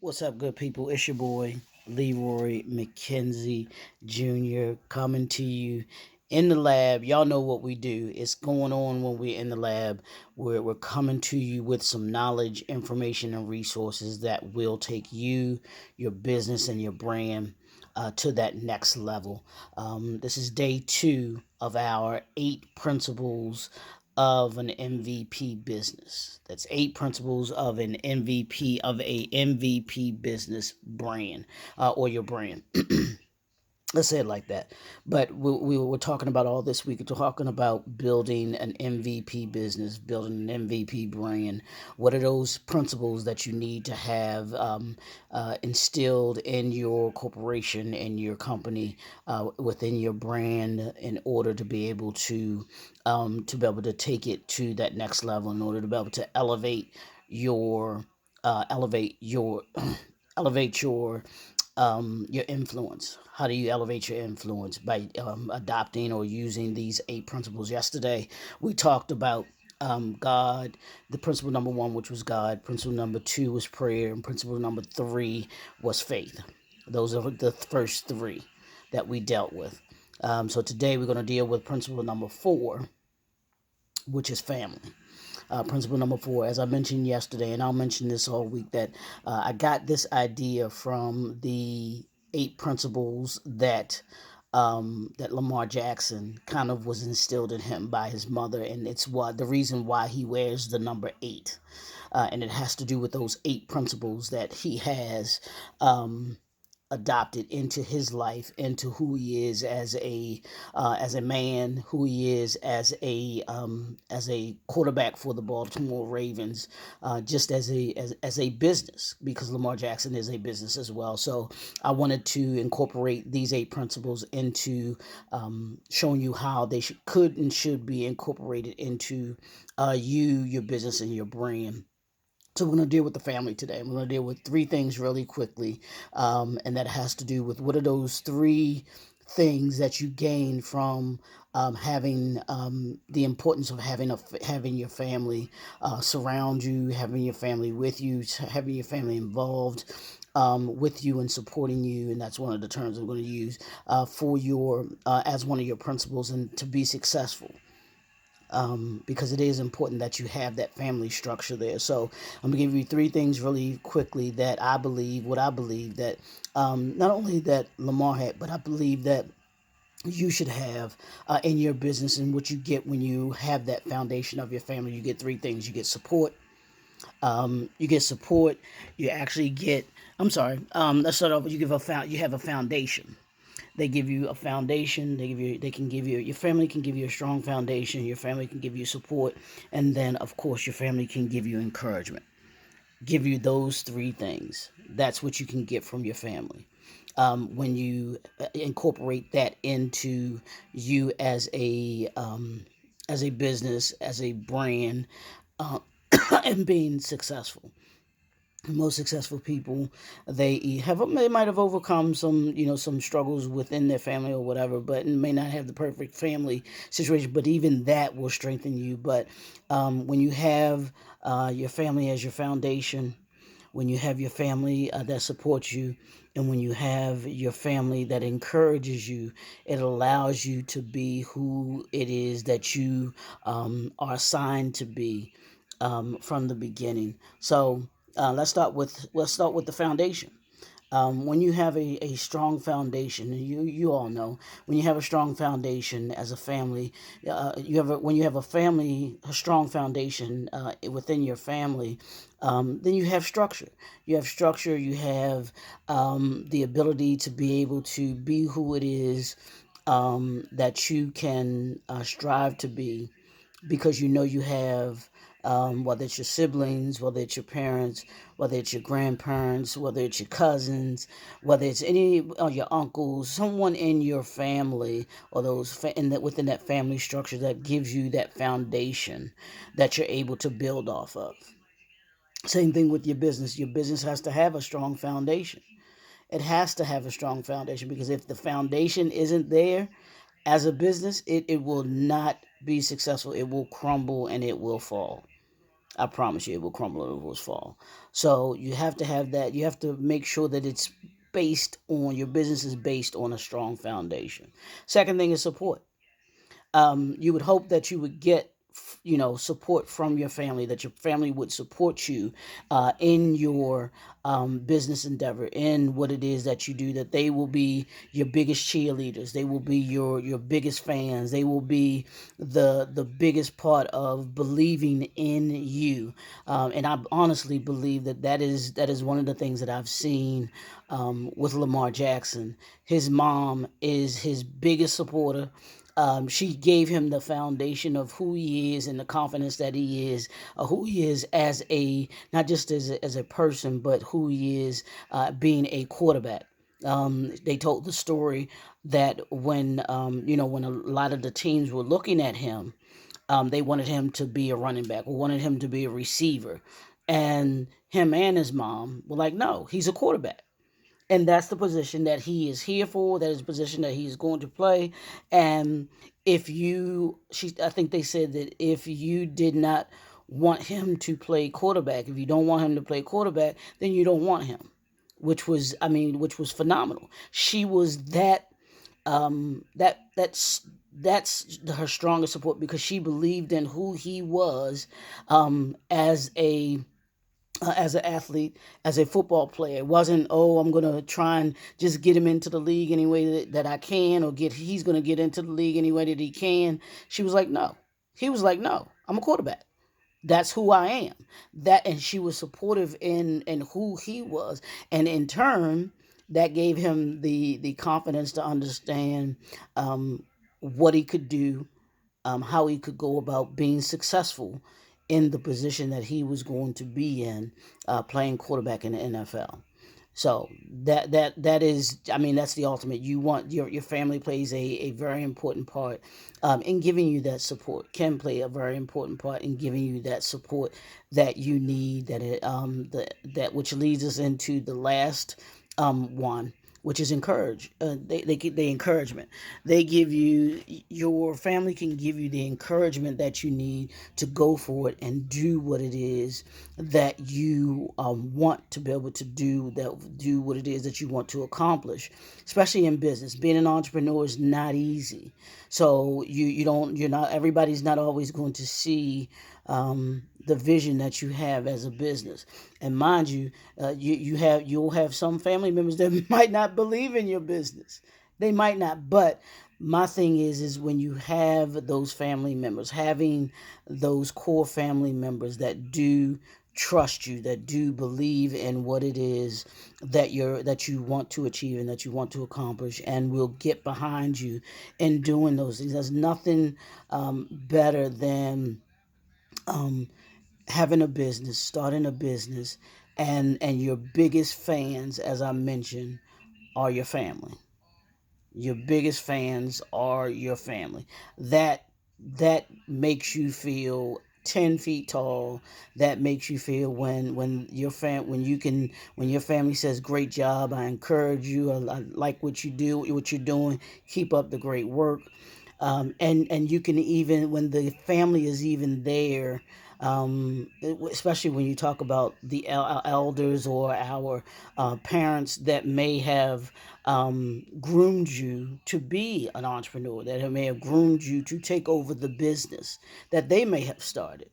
What's up, good people? It's your boy, Leroy McKenzie Jr., coming to you in the lab. Y'all know what we do. It's going on when we're in the lab, where we're coming to you with some knowledge, information, and resources that will take you, your business, and your brand to that next level. This is day 2 of our 8 principles of an MVP business. That's 8 principles of an MVP of a MVP business brand or your brand. Let's say it like that. But we were talking about all this week. We're talking about building an MVP business, building an MVP brand. What are those principles that you need to have instilled in your corporation, in your company, within your brand, in order to be able to take it to that next level, in order to be able to your elevate your elevate your influence. How do you elevate your influence? By adopting or using these 8 principles. Yesterday, we talked about God, the principle number 1, which was God. Principle number 2 was prayer. And principle number 3 was faith. Those are the first 3 that we dealt with. So today, we're going to deal with principle number 4, which is family. Principle number 4, as I mentioned yesterday, and I'll mention this all week, that I got this idea from the 8 principles that Lamar Jackson kind of was instilled in him by his mother, and it's the reason why he wears the number 8, and it has to do with those 8 principles that he has adopted into his life, into who he is as a man, who he is as a quarterback for the Baltimore Ravens, just as a business, because Lamar Jackson is a business as well. So I wanted to incorporate these 8 principles into showing you how they could and should be incorporated into your business, and your brand. So we're going to deal with the family today. We're going to deal with 3 things really quickly, and that has to do with what are those 3 things that you gain from having the importance of having your family surround you, having your family with you, having your family involved with you and supporting you, and that's one of the terms I'm going to use for your as one of your principles, and to be successful, because it is important that you have that family structure there. So I'm gonna give you 3 things really quickly that I believe that not only that Lamar had, but I believe that you should have in your business, and what you get when you have that foundation of your family. You get 3 things. You get support. You get support. You actually get. I'm sorry. Let's start off. You have a foundation. They give you a foundation. They can give you, your family can give you a strong foundation. Your family can give you support, and then of course your family can give you encouragement. Give you those 3 things. That's what you can get from your family. When you incorporate that into you as a business, as a brand, uh, and being successful. Most successful people, they might have overcome some struggles within their family or whatever, but may not have the perfect family situation, but even that will strengthen you. But when you have your family as your foundation, when you have your family that supports you, and when you have your family that encourages you, it allows you to be who it is that you are assigned to be from the beginning. So let's start with the foundation. When you have a strong foundation, you all know, when you have a strong foundation as a family, when you have a strong foundation within your family, then you have structure. You have structure. You have the ability to be able to be who it is that you can strive to be, because you know you have, whether it's your siblings, whether it's your parents, whether it's your grandparents, whether it's your cousins, whether it's any of your uncles, someone in your family, or within that family structure, that gives you that foundation that you're able to build off of. Same thing with your business. Your business has to have a strong foundation. It has to have a strong foundation, because if the foundation isn't there as a business, it will not be successful. It will crumble and it will fall. I promise you, it will crumble and it will fall. So you have to have that. You have to make sure that it's based on your business is based on a strong foundation. Second thing is support. You would hope that you would get support from your family, that your family would support you in your business endeavor, in what it is that you do, that they will be your biggest cheerleaders, they will be your biggest fans, they will be the biggest part of believing in you. And I honestly believe that is one of the things that I've seen with Lamar Jackson. His mom is his biggest supporter. She gave him the foundation of who he is and the confidence that he is, who he is as a not just as a person, but who he is being a quarterback. They told the story that when a lot of the teams were looking at him, they wanted him to be a running back or wanted him to be a receiver, and him and his mom were like, no, he's a quarterback, and that's the position that he is here for. That is the position that he's going to play. And I think they said that if you did not want him to play quarterback, if you don't want him to play quarterback, then you don't want him. Which was phenomenal. She was that's her strongest support, because she believed in who he was as an athlete, as a football player. It wasn't, oh, I'm going to try and just get him into the league any way that I can, or he's going to get into the league any way that he can. She was like, no. He was like, no, I'm a quarterback. That's who I am. And she was supportive in who he was. And in turn, that gave him the confidence to understand what he could do, how he could go about being successful in the position that he was going to be in, playing quarterback in the NFL. So that's the ultimate. You want your family plays a very important part in giving you that support. Can play a very important part in giving you that support that you need. That which leads us into the last one, which is encourage. They give the encouragement. They give you, your family can give you the encouragement that you need to go for it and do what it is that you want to be able to do. That do what it is that you want to accomplish, especially in business. Being an entrepreneur is not easy. So you're not, everybody's not always going to see the vision that you have as a business. And mind you, you'll have some family members that might not believe in your business. They might not, but my thing is when you have those family members, having those core family members that do trust you, that do believe in what it is that you want to achieve and that you want to accomplish, and will get behind you in doing those things. There's nothing better than um, having a business, starting a business, and your biggest fans, as I mentioned, are your family. Your biggest fans are your family. That makes you feel 10 feet tall. That makes you feel when your family says great job, I encourage you, I like what you do, what you're doing, keep up the great work. And you can, even when the family is even there, especially when you talk about our elders or our parents that may have groomed you to be an entrepreneur, that may have groomed you to take over the business that they may have started,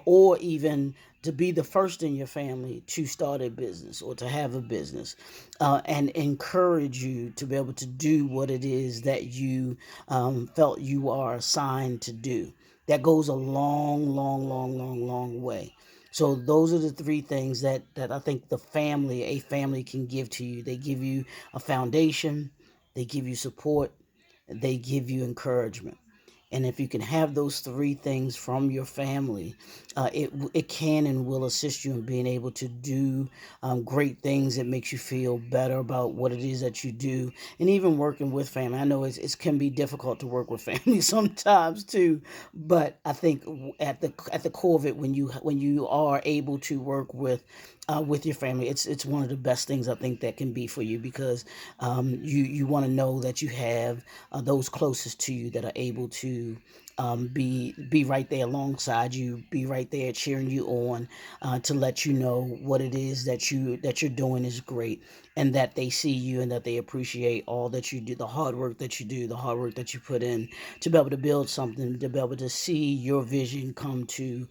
or even to be the first in your family to start a business or to have a business, and encourage you to be able to do what it is that you felt you are assigned to do. That goes a long, long, long, long, long way. So those are the three things that I think a family can give to you. They give you a foundation, they give you support, they give you encouragement. And if you can have those three things from your family, it can and will assist you in being able to do great things. It makes you feel better about what it is that you do, and even working with family. I know it can be difficult to work with family sometimes too, but I think at the core of it, when you are able to work with your family, it's one of the best things I think that can be for you, because you want to know that you have those closest to you that are able to be right there alongside you, be right there cheering you on, to let you know what it is that you're doing is great, and that they see you and that they appreciate all that you do, the hard work that you do, the hard work that you put in to be able to build something, to be able to see your vision come to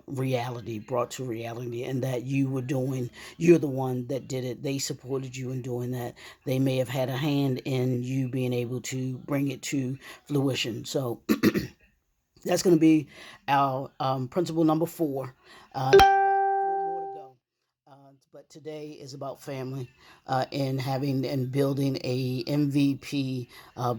reality, brought to reality, and that you're the one that did it. They supported you in doing that. They may have had a hand in you being able to bring it to fruition. So that's going to be our principle number 4. We got 4 more to go. But today is about family, and having and building a MVP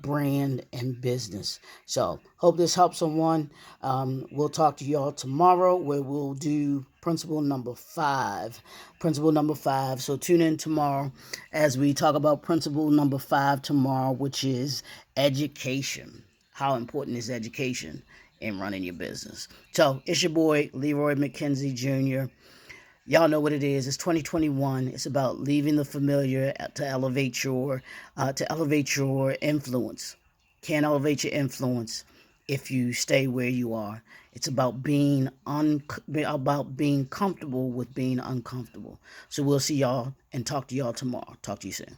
brand and business. So hope this helps someone. We'll talk to y'all tomorrow where we'll do principle number 5. Principle number 5. So tune in tomorrow as we talk about principle number 5 tomorrow, which is education. How important is education in running your business? So it's your boy Leroy McKenzie Jr. Y'all know what it is. It's 2021. It's about leaving the familiar to elevate your influence. Can't elevate your influence if you stay where you are. It's about about being comfortable with being uncomfortable. So we'll see y'all and talk to y'all tomorrow. Talk to you soon.